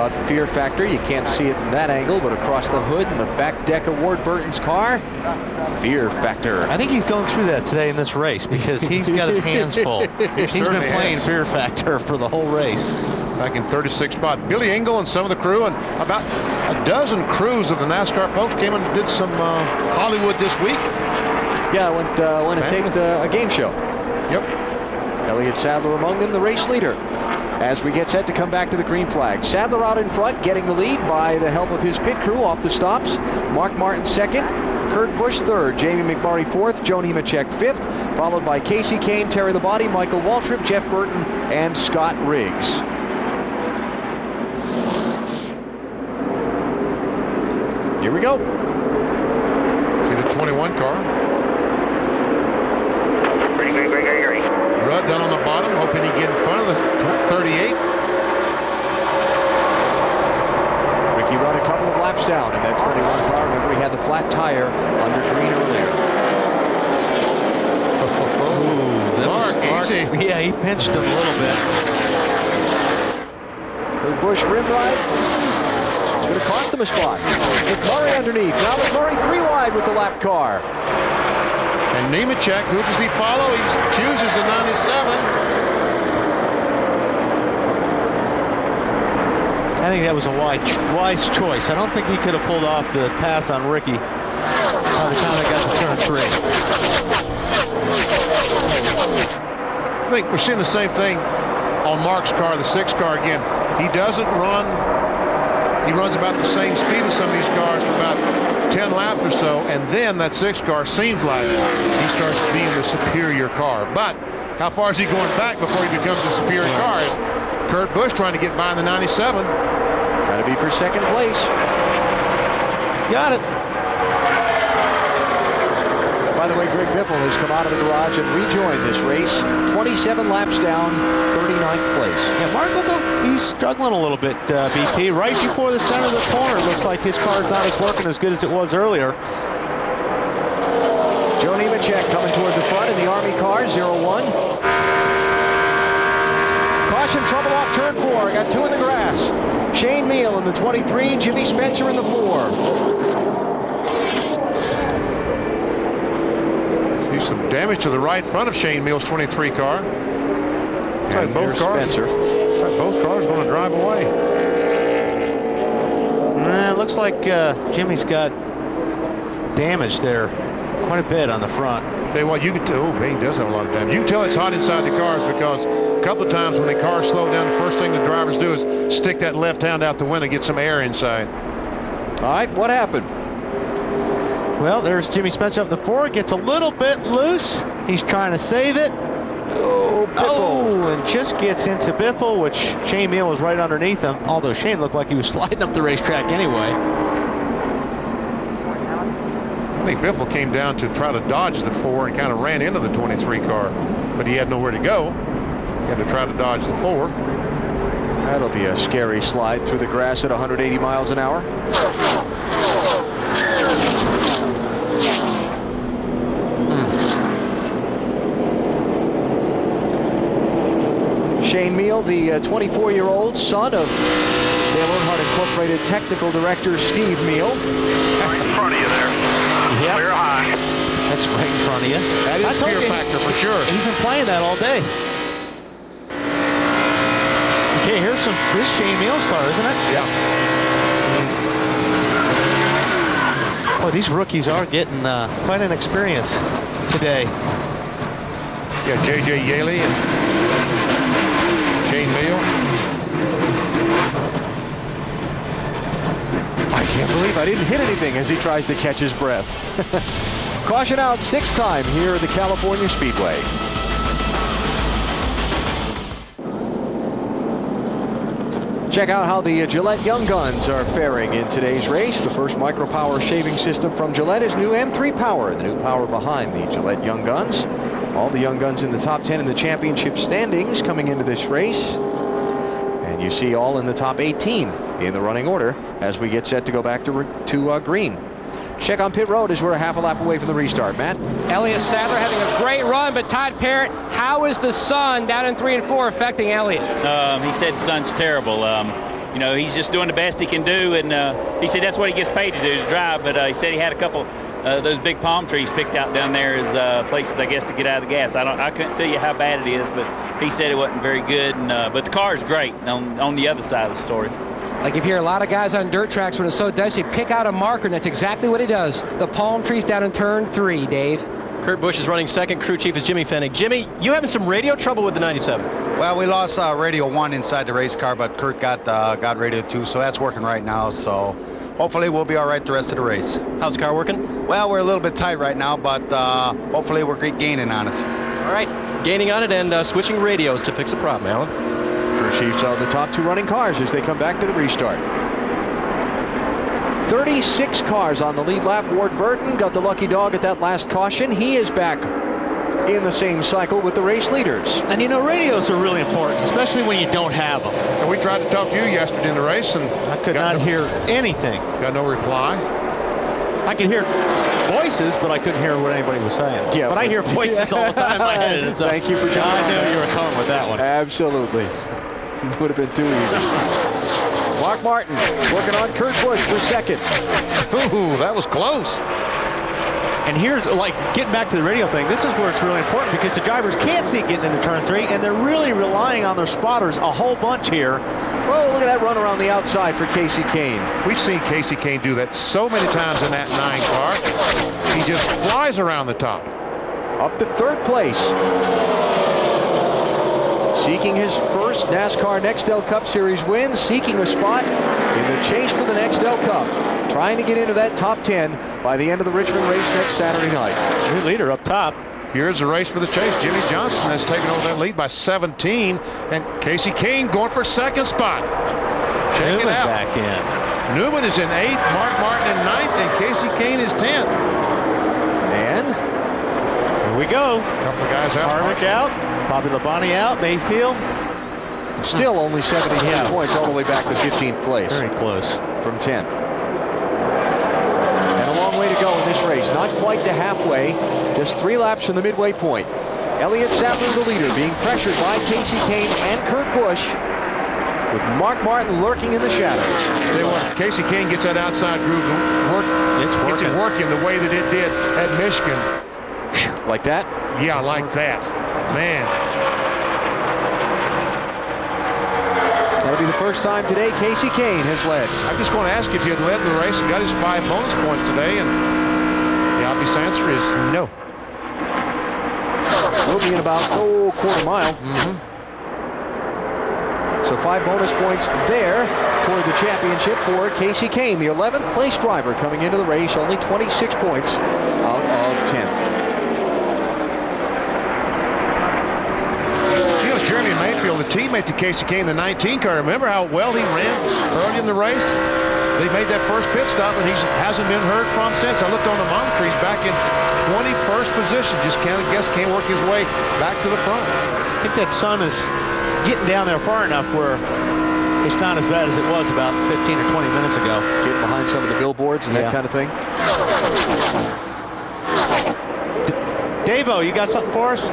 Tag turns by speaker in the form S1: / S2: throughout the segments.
S1: about fear factor. You can't see it in that angle, but across the hood and the back deck of Ward Burton's car, fear factor.
S2: I think he's going through that today in this race because he's got his hands full. He's been playing fear factor for the whole race.
S3: Back in 36th spot, Billy Engel and some of the crew, and about a dozen crews of the NASCAR folks came and did some Hollywood this week.
S1: Yeah, I went and taped a game show.
S3: Yep.
S1: Elliott Sadler among them, the race leader. As we get set to come back to the green flag. Sadler out in front, getting the lead by the help of his pit crew off the stops. Mark Martin second, Kurt Busch third, Jamie McMurray fourth, Joe Nemechek fifth, followed by Casey Kane, Terry Labonte, Michael Waltrip, Jeff Burton, and Scott Riggs. Here we go.
S3: See the 21 car. Rudd down on the bottom, hoping he can get in front of the 38.
S1: Ricky Rudd a couple of laps down in that 21 car. Remember, he had the flat tire under green earlier.
S3: Mark, easy.
S2: Yeah, he pinched him a little bit.
S1: Kurt Busch rim ride. It's going to cost him a spot. McMurray underneath. Now McMurray 3 wide with the lap car.
S3: And Nemechek, who does he follow? He chooses a 97.
S2: I think that was a wise choice. I don't think he could have pulled off the pass on Ricky by the time I got to turn 3.
S3: I think we're seeing the same thing on Mark's car, the 6 car again. He doesn't run. He runs about the same speed as some of these cars for about 10 laps or so, and then that 6 car seems like he starts being the superior car. But how far is he going back before he becomes the superior car? Kurt Busch trying to get by in the 97.
S1: Got to be for second place.
S2: Got it.
S1: By the way, Greg Biffle has come out of the garage and rejoined this race. 27 laps down, 39th place.
S2: Yeah, Mark, he's struggling a little bit, BP. Right before the center of the corner, it looks like his car's not as working as good as it was earlier.
S1: Joe Nemechek coming toward the front in the Army car, 0-1. Caution, trouble off turn 4. Got 2 in the grass. Shane Meal in the 23, Jimmy Spencer in the 4.
S3: Some damage to the right front of Shane Meal's 23 car.
S1: And both cars. Spencer.
S3: Both cars going to drive away.
S2: It looks like Jimmy's got damage there, quite a bit on the front.
S3: Tell you what, you can tell. Oh, man, he does have a lot of damage. You can tell it's hot inside the cars because a couple of times when the cars slow down, the first thing the drivers do is stick that left hand out the window, get some air inside.
S1: All right, what happened?
S2: Well, there's Jimmy Spencer up the 4. Gets a little bit loose. He's trying to save it. Oh, and just gets into Biffle, which Shane Meal was right underneath him, although Shane looked like he was sliding up the racetrack anyway.
S3: I think Biffle came down to try to dodge the 4 and kind of ran into the 23 car, but he had nowhere to go. He had to try to dodge the 4.
S1: That'll be a scary slide through the grass at 180 miles an hour. Shane Meal, the 24-year-old son of Dale Earnhardt Incorporated Technical Director Steve Meal.
S4: Right in front of you there.
S2: Yep.
S4: Clear high.
S2: That's right in front of you.
S3: That is fear factor for sure.
S2: He's been playing that all day. Okay, here's Shane Meal's car, isn't it?
S3: Yeah.
S2: Boy, these rookies are getting quite an experience today.
S3: Yeah, J.J. Yaley and Shane Meal.
S1: I can't believe I didn't hit anything as he tries to catch his breath. Caution out, 6th time here at the California Speedway. Check out how the Gillette Young Guns are faring in today's race. The first micro-power shaving system from Gillette is new M3 Power, the new power behind the Gillette Young Guns. All the Young Guns in the top 10 in the championship standings coming into this race. And you see all in the top 18 in the running order as we get set to go back to green. Check on pit road as we're a half a lap away from the restart. Matt?
S5: Elliott Sadler having a great run, but Todd Parrott, how is the sun down in 3 and 4 affecting Elliott?
S6: He said sun's terrible. you know, he's just doing the best he can do, and he said that's what he gets paid to do, to drive. But he said he had a couple those big palm trees picked out down there as places, I guess, to get out of the gas. I couldn't tell you how bad it is, but he said it wasn't very good. And but the car is great on the other side of the story.
S5: Like you hear a lot of guys on dirt tracks when it's so dicey, pick out a marker, and that's exactly what he does. The palm trees down in turn 3, Dave.
S7: Kurt Busch is running second. Crew chief is Jimmy Fennig. Jimmy, you having some radio trouble with the 97?
S8: Well, we lost radio 1 inside the race car, but Kurt got radio 2, so that's working right now. So hopefully we'll be all right the rest of the race.
S7: How's the car working?
S8: Well, we're a little bit tight right now, but hopefully we're gaining on it.
S7: All right, gaining on it and switching radios to fix the problem, Alan.
S1: Crew chiefs are the top 2 running cars as they come back to the restart. 36 cars on the lead lap. Ward Burton got the lucky dog at that last caution. He is back in the same cycle with the race leaders.
S2: And you know, radios are really important, especially when you don't have them.
S3: And we tried to talk to you yesterday in the race, and
S2: I could not hear anything.
S3: Got no reply.
S2: I could hear voices, but I couldn't hear what anybody was saying.
S1: Yeah,
S2: but I hear voices all the time in my head. So
S1: thank you for joining.
S2: I knew you were coming with that one.
S1: Absolutely. It would have been too easy. Mark Martin working on Kurt Busch for second.
S3: Ooh, that was close.
S2: And here's, like, getting back to the radio thing, this is where it's really important because the drivers can't see getting into turn 3, and they're really relying on their spotters a whole bunch here.
S1: Whoa, look at that run around the outside for Casey Kane.
S3: We've seen Casey Kane do that so many times in that 9 car. He just flies around the top.
S1: Up to 3rd place. Seeking his first NASCAR Nextel Cup Series win, seeking a spot in the chase for the Nextel Cup. Trying to get into that top 10 by the end of the Richmond race next Saturday night.
S2: New leader up top.
S3: Here's the race for the chase. Jimmy Johnson has taken over that lead by 17. And Casey Kane going for 2nd spot. Check
S2: Newman
S3: it out.
S2: Back in.
S3: Newman is in 8th, Mark Martin in 9th, and Casey Kane is 10th.
S1: And
S2: here we go.
S3: A couple of guys out.
S2: Harvick out. Bobby Labonte out. Mayfield.
S1: still only 73 points all the way back to 15th place.
S2: Very close.
S1: From 10th. And a long way to go in this race. Not quite to halfway. Just 3 laps from the midway point. Elliott Sadler, the leader, being pressured by Casey Kane and Kurt Busch, with Mark Martin lurking in the shadows.
S3: Casey Kane gets that outside groove, gets it working the way that it did at Michigan.
S1: Like that?
S3: Yeah, like that. Man.
S1: That'll be the first time today Casey Kane has led.
S3: I'm just going to ask if he had led the race and got his 5 bonus points today, and the obvious answer is no.
S1: We'll be in about, quarter mile. So 5 bonus points there toward the championship for Casey Kane, the 11th place driver coming into the race, only 26 points out of 10th.
S3: You know, Jeremy Mayfield, the teammate to Casey Kane, the 19 car, remember how well he ran early in the race? They made that first pit stop, and he hasn't been heard from since. I looked on the monitor, he's back in 21st position. Just can't work his way back to the front.
S2: I think that sun is getting down there far enough where it's not as bad as it was about 15 or 20 minutes ago.
S1: Getting behind some of the billboards and that kind of thing.
S2: Davo, you got something for us?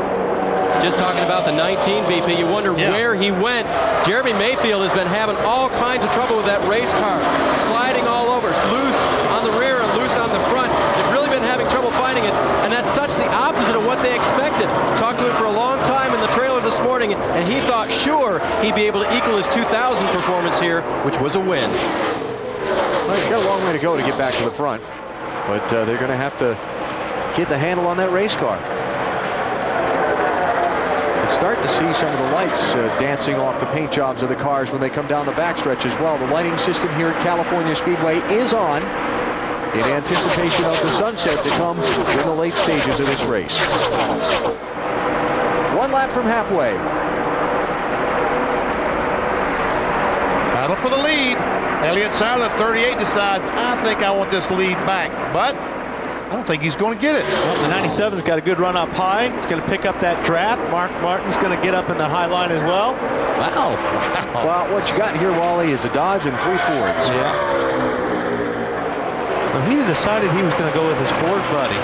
S7: Just talking about the 19 BP, you wonder where he went. Jeremy Mayfield has been having all kinds of trouble with that race car, sliding all over, loose on the rear and loose on the front. They've really been having trouble finding it, and that's such the opposite of what they expected. Talked to him for a long time in the trailer this morning, and he thought sure he'd be able to equal his 2000 performance here, which was a win.
S1: Well, he's got a long way to go to get back to the front, but they're going to have to get the handle on that race car. Start to see some of the lights dancing off the paint jobs of the cars when they come down the backstretch as well. The lighting system here at California Speedway is on in anticipation of the sunset to come in the late stages of this race. 1 lap from halfway.
S3: Battle for the lead. Elliott Sadler, 38, decides, I think I want this lead back, but I don't think he's going to get it.
S2: Well, the 97's got a good run up high. He's going to pick up that draft. Mark Martin's going to get up in the high line as well. Wow.
S1: Well, what you got here, Wally, is a Dodge and 3 Fords.
S2: Yeah. So he decided he was going to go with his Ford buddy.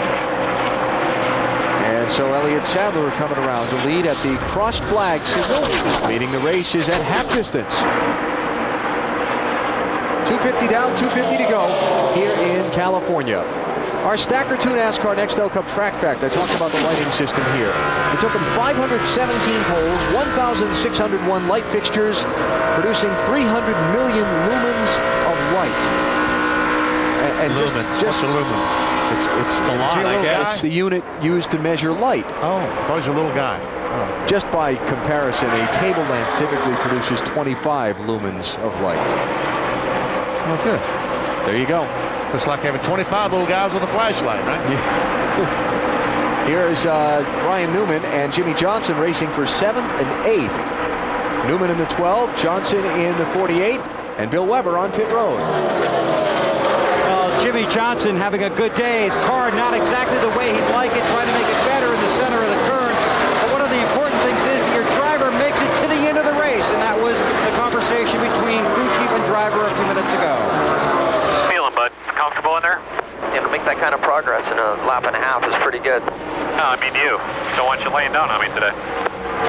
S1: And so Elliott Sadler coming around to lead at the crossed flag signal, meaning the race is at half distance. 250 down, 250 to go here in California. Our Stacker 2 NASCAR Nextel Cup Track Fact. I talked about the lighting system here. It took them 517 poles, 1,601 light fixtures, producing 300 million lumens of light. And
S3: lumens. What's a lumen?
S1: It's a lot, I guess. It's the unit used to measure light.
S3: Oh, I thought he was a little guy.
S1: Oh. Just by comparison, a table lamp typically produces 25 lumens of light.
S3: Oh, good.
S1: There you go.
S3: It's like having 25 little guys with a flashlight, right?
S1: Yeah. Here's Brian Newman and Jimmy Johnson racing for 7th and 8th. Newman in the 12, Johnson in the 48, and Bill Weber on pit road.
S9: Jimmy Johnson having a good day. His car not exactly the way he'd like it, trying to make it better in the center of the turns. But one of the important things is that your driver makes it to the end of the race, and that was the conversation between crew chief and driver a few minutes ago.
S4: Feeling, bud? Comfortable in there?
S10: Yeah, to make that kind of progress in a lap and a half is pretty good.
S4: No, I mean you. Don't want you laying down on me today.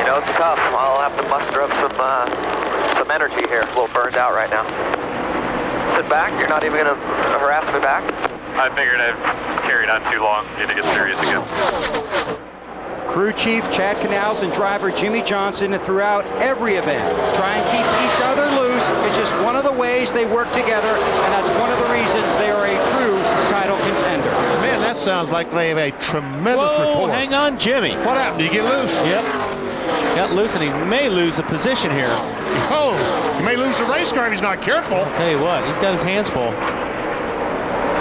S10: You know, it's tough. I'll have to muster up some energy here. A little burned out right now. Sit back. You're not even going to harass me back?
S4: I figured I've carried on too long. Need to get serious again.
S9: Crew chief Chad Canals and driver Jimmy Johnson throughout every event try and keep each other loose. It's just one of the ways they work together, and that's one of the reasons they are a true title contender.
S3: Man, that sounds like they have a tremendous rapport.
S2: Hang on, Jimmy.
S3: What happened? Did you get loose?
S2: Yep. Got loose, and he may lose a position here.
S3: Oh, he may lose the race car if he's not careful.
S2: I'll tell you what, he's got his hands full.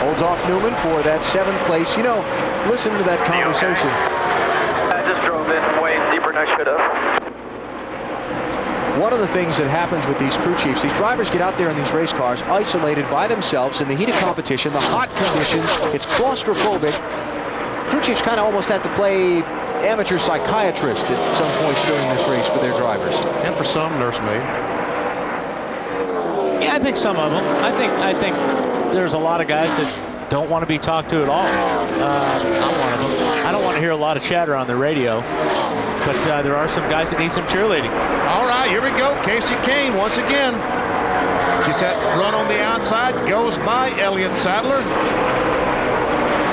S1: Holds off Newman for that 7th place. You know, listen to that conversation.
S10: I just drove in way deeper than I should have.
S1: One of the things that happens with these crew chiefs, these drivers get out there in these race cars isolated by themselves in the heat of competition, the hot conditions, it's claustrophobic. Crew chiefs kind of almost have to play amateur psychiatrist at some points during this race for their drivers.
S3: And for some, nursemaid.
S2: Yeah, I think some of them. I think there's a lot of guys that don't want to be talked to at all. I'm one of them. I don't want to hear a lot of chatter on the radio, but there are some guys that need some cheerleading.
S3: All right, here we go. Casey Kane once again. Gets that run on the outside, goes by Elliott Sadler.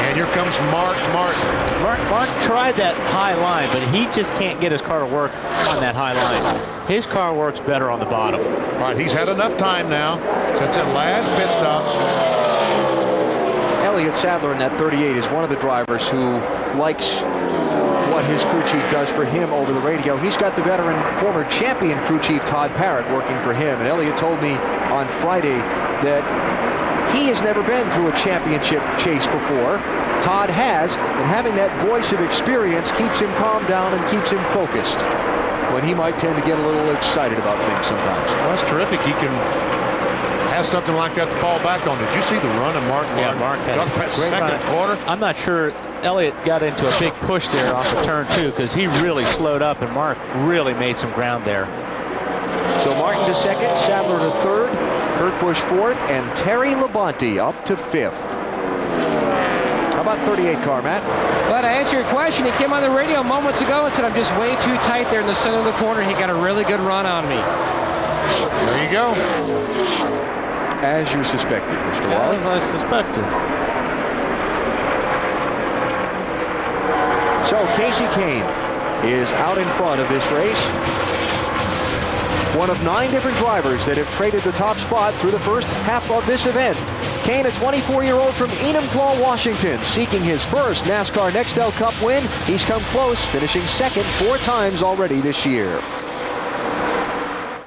S3: And here comes Mark Martin.
S2: Mark tried that high line, but he just can't get his car to work on that high line. His car works better on the bottom.
S3: All right, he's had enough time now since that last pit stop.
S1: Elliott Sadler in that 38 is one of the drivers who likes what his crew chief does for him over the radio. He's got the veteran former champion crew chief Todd Parrott working for him. And Elliott told me on Friday that he has never been through a championship chase before. Todd has, and having that voice of experience keeps him calmed down and keeps him focused when he might tend to get a little excited about things sometimes.
S3: Well, that's terrific. He can have something like that to fall back on. Did you see the run of Mark?
S2: Yeah, Mark had
S3: got that second quarter.
S2: I'm not sure Elliott got into a big push there off of turn 2 because he really slowed up, and Mark really made some ground there.
S1: So Martin to 2nd, Sadler to 3rd, Kurt Busch 4th, and Terry Labonte up to 5th. How about 38 car, Matt?
S5: But to answer your question, he came on the radio moments ago and said, I'm just way too tight there in the center of the corner. He got a really good run on me.
S3: There you go.
S1: As you suspected, Mr. Wally.
S2: As I suspected.
S1: So Casey Kane is out in front of this race. One of 9 different drivers that have traded the top spot through the first half of this event. Kane, a 24-year-old from Enumclaw, Washington, seeking his first NASCAR Nextel Cup win. He's come close, finishing 2nd 4 times already this year.